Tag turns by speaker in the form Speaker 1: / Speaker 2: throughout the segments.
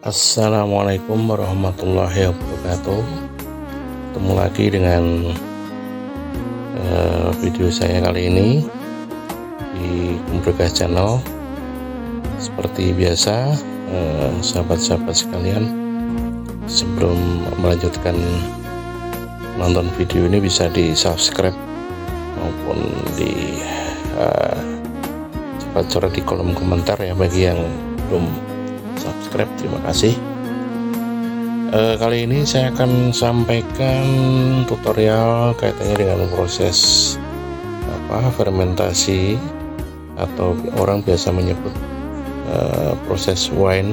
Speaker 1: Assalamualaikum warahmatullahi wabarakatuh. Ketemu lagi dengan video saya kali ini di Kumbergas Channel. Seperti biasa, sahabat-sahabat sekalian, sebelum melanjutkan nonton video ini bisa di subscribe maupun di cepat coret di kolom komentar ya bagi yang belum subscribe. Terima kasih. Kali ini saya akan sampaikan tutorial kaitannya dengan proses fermentasi atau orang biasa menyebut proses wine,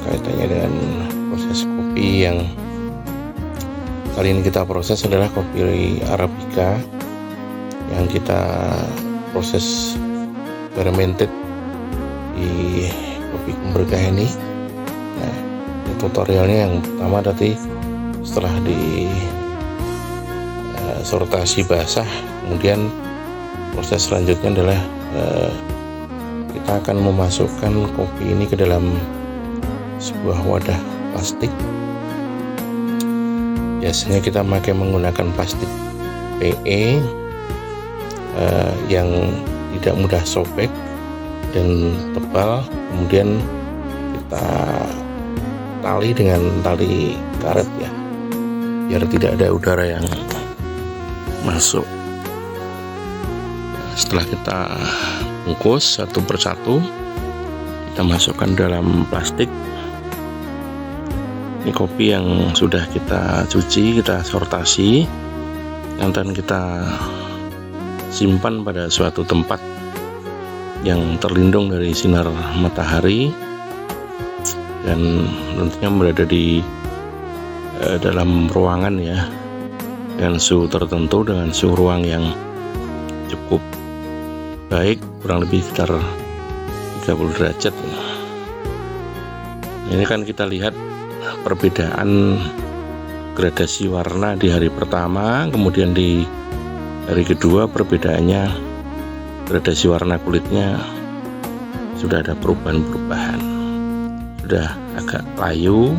Speaker 1: kaitannya dengan proses kopi yang kali ini kita proses adalah kopi Arabica yang kita proses fermented di kopi Kumbergas ini. Nah, ini tutorialnya yang pertama tadi setelah di sortasi basah, kemudian proses selanjutnya adalah kita akan memasukkan kopi ini ke dalam sebuah wadah plastik. Biasanya kita menggunakan plastik PE yang tidak mudah sobek dan tebal, kemudian kita tali dengan tali karet ya, biar tidak ada udara yang masuk. Setelah kita bungkus satu persatu, kita masukkan dalam plastik. Ini kopi yang sudah kita cuci, kita sortasi, yang akan kita simpan pada suatu tempat yang terlindung dari sinar matahari dan tentunya berada di dalam ruangan ya, dengan suhu tertentu, dengan suhu ruang yang cukup baik, kurang lebih sekitar 30 derajat. Ini kan kita lihat perbedaan gradasi warna di hari pertama, kemudian di hari kedua perbedaannya gradasi warna kulitnya sudah ada perubahan-perubahan, sudah agak layu,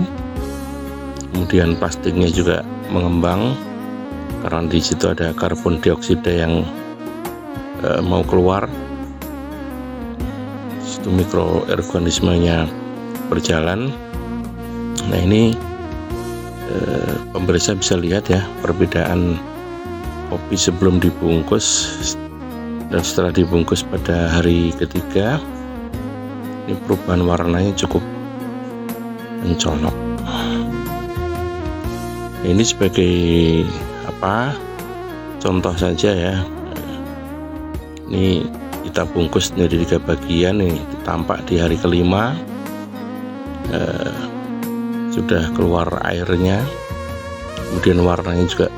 Speaker 1: kemudian plastiknya juga mengembang karena di situ ada karbon dioksida yang mau keluar. Situ mikroorganismenya berjalan. Nah, ini pemirsa bisa lihat ya perbedaan kopi sebelum dibungkus dan setelah dibungkus pada hari ketiga. Ini perubahan warnanya cukup mencolok. Ini sebagai contoh saja ya. Ini kita bungkus dari 3 bagian, nih tampak di hari kelima sudah keluar airnya, kemudian warnanya juga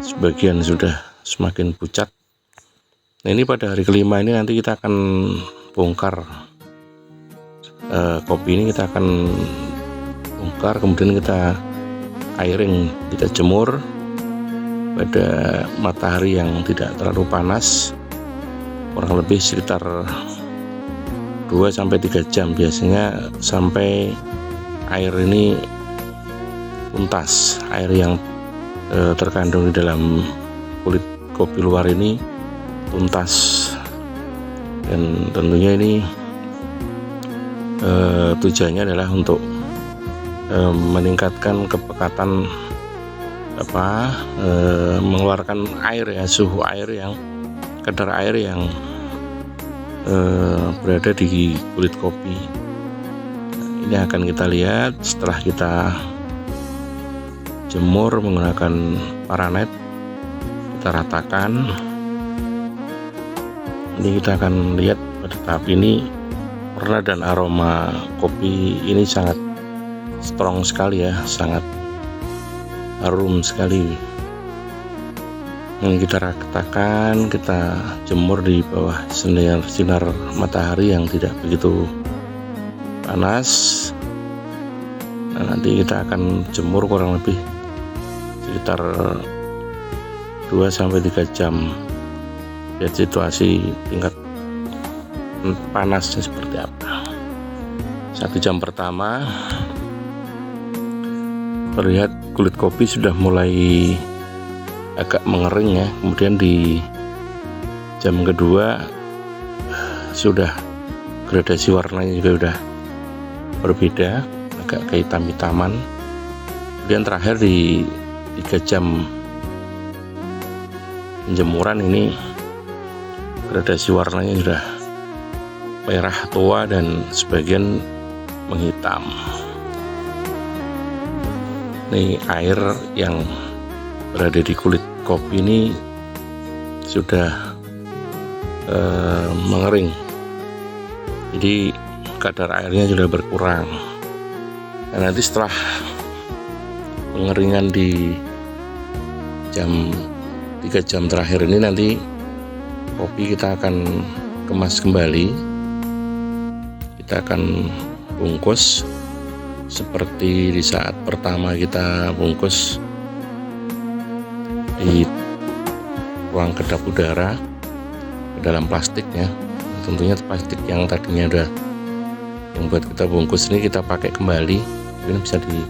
Speaker 1: sebagian sudah semakin pucat. Nah, ini pada hari kelima ini nanti kita akan bongkar kopi ini, kita akan bongkar, kemudian kita airing, kita jemur pada matahari yang tidak terlalu panas, kurang lebih sekitar 2-3 jam biasanya, sampai air ini tuntas, air yang terkandung di dalam kulit kopi luar ini tuntas. Dan tentunya ini tujuannya adalah untuk meningkatkan kepekatan mengeluarkan air ya, suhu air yang kadar air yang berada di kulit kopi. Ini akan kita lihat setelah kita jemur menggunakan paranet, kita ratakan. Ini kita akan lihat pada tahap ini warna dan aroma kopi ini sangat strong sekali ya, sangat harum sekali. Ini kita ratakan, kita jemur di bawah sinar matahari yang tidak begitu panas. Nah, nanti kita akan jemur kurang lebih sekitar 2-3 jam, lihat situasi tingkat panasnya seperti apa. 1 jam pertama terlihat kulit kopi sudah mulai agak mengering ya. Kemudian di jam kedua sudah gradasi warnanya juga udah berbeda, agak kehitam-hitaman. Kemudian terakhir di 3 jam penjemuran ini gradasi warnanya sudah merah tua dan sebagian menghitam. Ini air yang berada di kulit kopi ini sudah mengering, jadi kadar airnya sudah berkurang. Dan nanti setelah pengeringan di 3 jam terakhir ini, nanti kopi kita akan kemas kembali, kita akan bungkus seperti di saat pertama kita bungkus di ruang kedap udara ke dalam plastiknya. Tentunya plastik yang tadinya udah yang buat kita bungkus ini kita pakai kembali, ini bisa dicuci.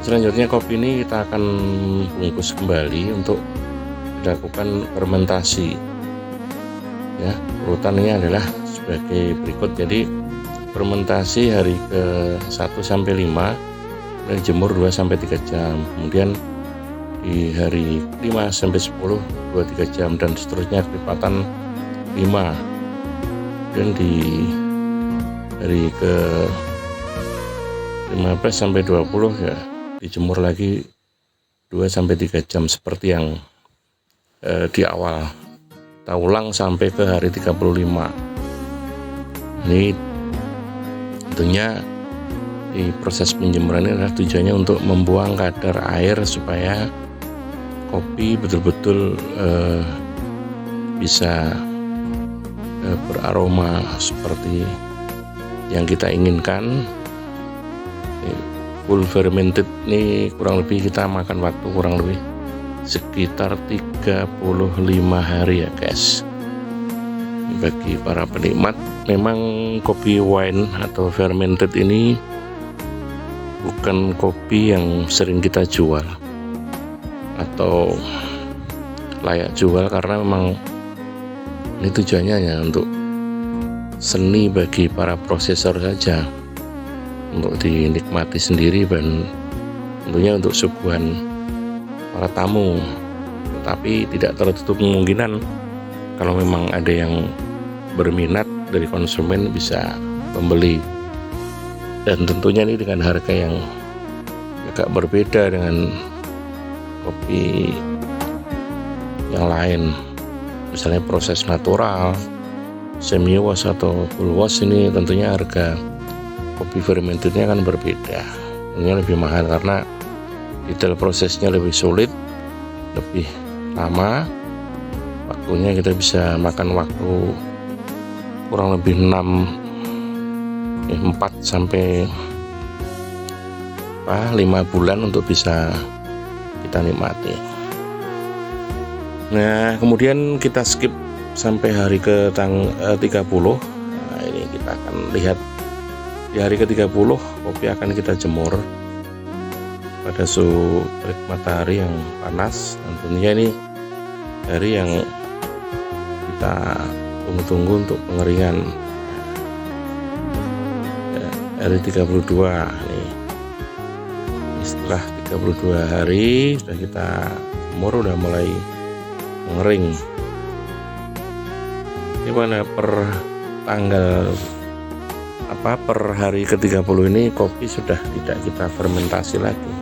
Speaker 1: Selanjutnya kopi ini kita akan bungkus kembali untuk dilakukan fermentasi ya. Urutannya adalah sebagai berikut. Jadi fermentasi hari ke 1 sampai 5 dan jemur 2 sampai 3 jam. Kemudian di hari 5 sampai 10 2-3 jam dan seterusnya kelipatan 5. Dan di hari ke 15 sampai 20 ya dijemur lagi 2 sampai 3 jam seperti yang di awal. Kita ulang sampai ke hari 35. Ini tentunya di proses penjemuran ini adalah tujuannya untuk membuang kadar air supaya kopi betul-betul bisa beraroma seperti yang kita inginkan. Full fermented ini kurang lebih kita makan waktu kurang lebih sekitar 35 hari ya guys. Bagi para penikmat, memang kopi wine atau fermented ini bukan kopi yang sering kita jual atau layak jual, karena memang ini tujuannya hanya untuk seni bagi para prosesor saja, untuk dinikmati sendiri dan tentunya untuk suguhan para tamu. Tetapi tidak tertutup kemungkinan kalau memang ada yang berminat dari konsumen bisa membeli, dan tentunya ini dengan harga yang agak berbeda dengan kopi yang lain. Misalnya proses natural, semi wash atau full wash, ini tentunya harga kopi fermentednya akan berbeda. Tentunya lebih mahal karena detail prosesnya lebih sulit, lebih lama. Waktunya kita bisa makan waktu kurang lebih 4 sampai 5 bulan untuk bisa kita nikmati. Nah, kemudian kita skip sampai hari ke 30. Nah, ini kita akan lihat di hari ke 30 kopi akan kita jemur pada suhu terik matahari yang panas. Tentunya ini hari yang kita tunggu-tunggu untuk pengeringan. Ya, hari 32 nih. Setelah 32 hari sudah kita jemur, udah mulai mengering. Ini pada per tanggal per hari ke-30 ini kopi sudah tidak kita fermentasi lagi,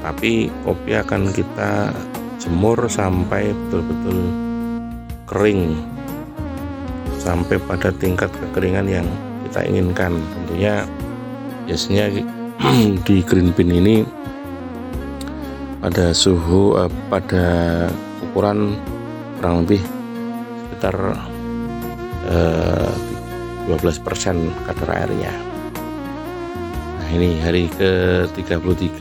Speaker 1: tapi kopi akan kita jemur sampai betul-betul kering, sampai pada tingkat kekeringan yang kita inginkan. Tentunya biasanya di green bean ini pada suhu pada ukuran kurang lebih sekitar 12% kadar airnya. Nah, ini hari ke-33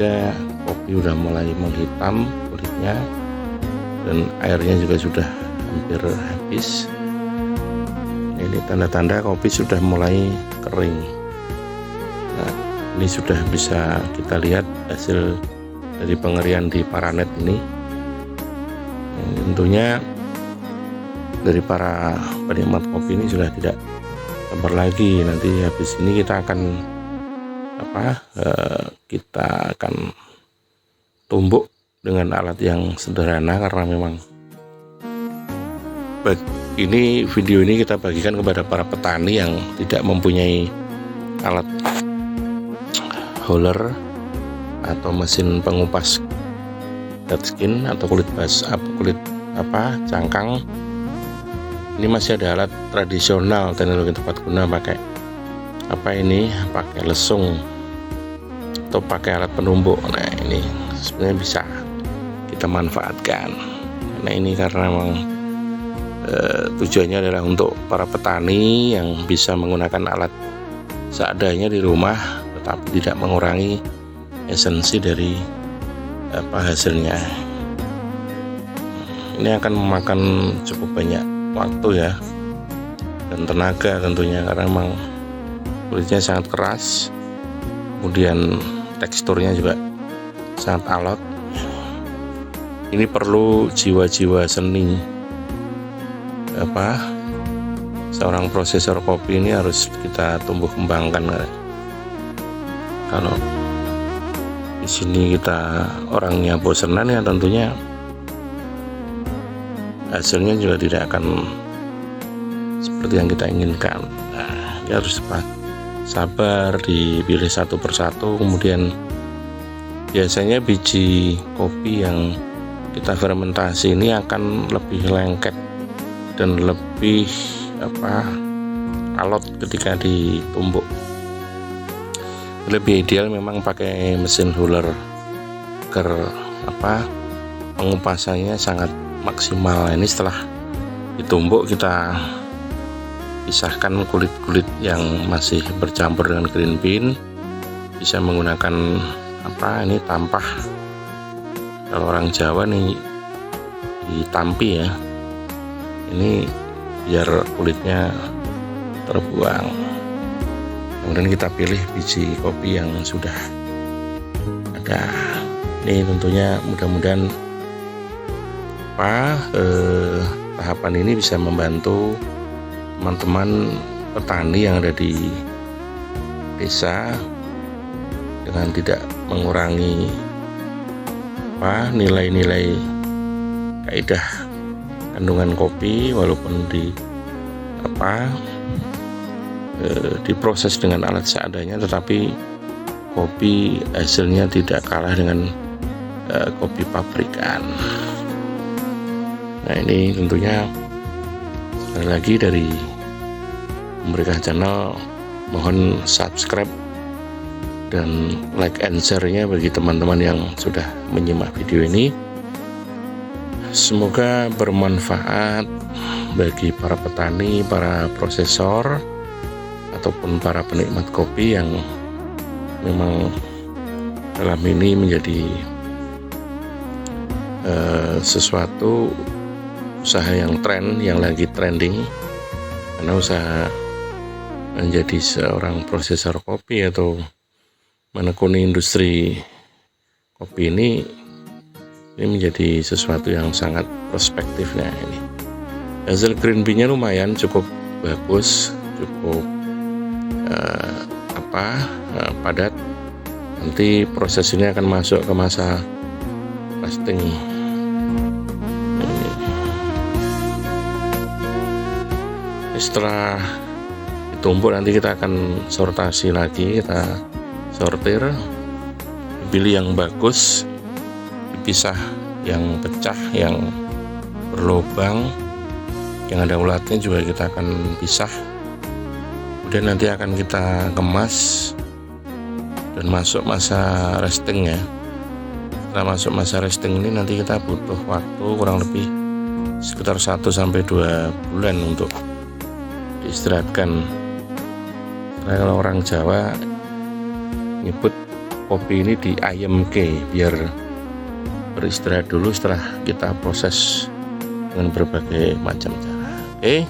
Speaker 1: kopi udah mulai menghitam kulitnya dan airnya juga sudah hampir habis. Ini tanda-tanda kopi sudah mulai kering. Nah, ini sudah bisa kita lihat hasil dari pengerian di Paranet ini. Tentunya dari para penikmat kopi ini sudah tidak sabar lagi. Nanti habis ini kita akan kita akan tumbuk dengan alat yang sederhana, karena memang ini video ini kita bagikan kepada para petani yang tidak mempunyai alat huller atau mesin pengupas dead skin atau kulit cangkang. Ini masih ada alat tradisional teknologi tepat guna, pakai pakai lesung atau pakai alat penumbuk. Nah, ini sebenarnya bisa kita manfaatkan. Nah, ini karena memang tujuannya adalah untuk para petani yang bisa menggunakan alat seadanya di rumah, tetapi tidak mengurangi esensi dari hasilnya. Ini akan memakan cukup banyak waktu ya, dan tenaga tentunya, karena memang kulitnya sangat keras, kemudian teksturnya juga sangat alot. Ini perlu jiwa-jiwa seni. Seorang prosesor kopi ini harus kita tumbuh kembangkan. Kalau di sini kita orangnya bosenan, ya tentunya hasilnya juga tidak akan seperti yang kita inginkan. Nah, kita harus sabar, dipilih satu persatu. Kemudian biasanya biji kopi yang kita fermentasi ini akan lebih lengket dan lebih alot ketika ditumbuk. Lebih ideal memang pakai mesin huller agar pengupasannya sangat maksimal. Ini setelah ditumbuk kita pisahkan kulit-kulit yang masih bercampur dengan green bean. Bisa menggunakan ini tampah, kalau orang Jawa nih ditampi ya, ini biar kulitnya terbuang. Kemudian kita pilih biji kopi yang sudah ada. Ini tentunya mudah-mudahan tahapan ini bisa membantu teman-teman petani yang ada di desa dengan tidak mengurangi nilai-nilai kaidah kandungan kopi, walaupun diproses dengan alat seadanya, tetapi kopi hasilnya tidak kalah dengan kopi pabrikan. Nah, ini tentunya sekali lagi dari Memberikan Channel, mohon subscribe dan like and share-nya bagi teman-teman yang sudah menyimak video ini. Semoga bermanfaat bagi para petani, para prosesor, ataupun para penikmat kopi yang memang dalam ini menjadi sesuatu usaha yang yang lagi trending. Karena usaha menjadi seorang prosesor kopi atau menekuni industri kopi ini menjadi sesuatu yang sangat prospektifnya. Ini hasil green bean-nya lumayan cukup bagus, cukup padat. Nanti proses ini akan masuk ke masa roasting. Setelah ditumbuk nanti kita akan sortasi lagi, kita sortir, pilih yang bagus, dipisah yang pecah, yang berlubang, yang ada ulatnya juga kita akan pisah. Kemudian nanti akan kita kemas dan masuk masa resting ya. Setelah masuk masa resting ini nanti kita butuh waktu kurang lebih sekitar 1-2 bulan untuk diistirahatkan. Karena kalau orang Jawa nyebut kopi ini di ayemke, biar beristirahat dulu setelah kita proses dengan berbagai macam cara. Oke.